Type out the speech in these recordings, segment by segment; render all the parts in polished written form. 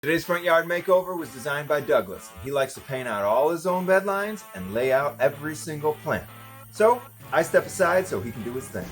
Today's front yard makeover was designed by Douglas. He likes to paint out all his own bed lines and lay out every single plant. So I step aside so he can do his thing.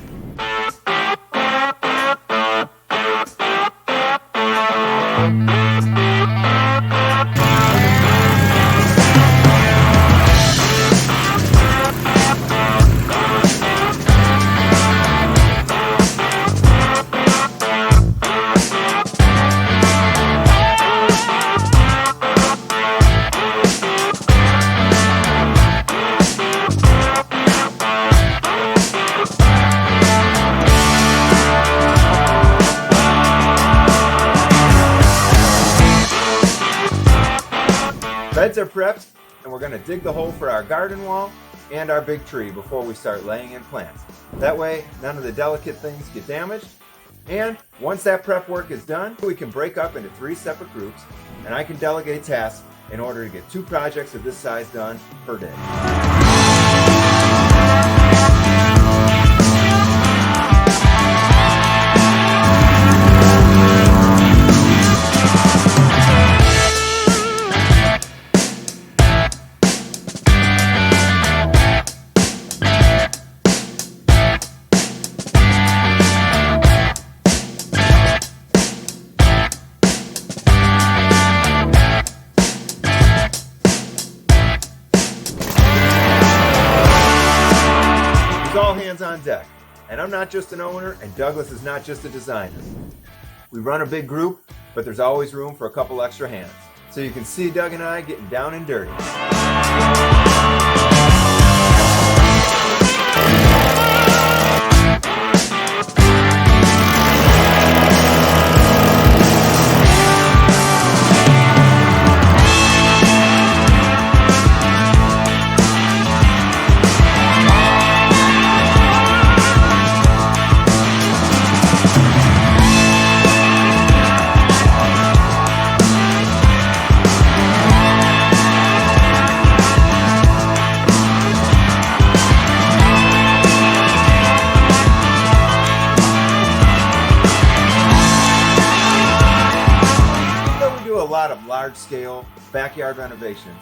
Beds are prepped, and we're going to dig the hole for our garden wall and our big tree before we start laying in plants. That way, none of the delicate things get damaged. And once that prep work is done, we can break up into 3 separate groups, and I can delegate tasks in order to get 2 projects of this size done per day. It's all hands on deck, and I'm not just an owner, and Douglas is not just a designer. We run a big group, but there's always room for a couple extra hands. So you can see Doug and I getting down and dirty. A lot of large-scale backyard renovations.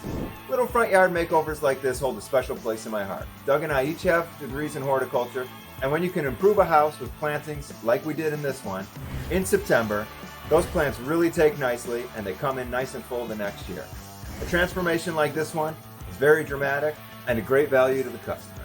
Little front yard makeovers like this hold a special place in my heart. Doug and I each have degrees in horticulture, and when you can improve a house with plantings like we did in this one, in September, those plants really take nicely and they come in nice and full the next year. A transformation like this one is very dramatic and a great value to the customer.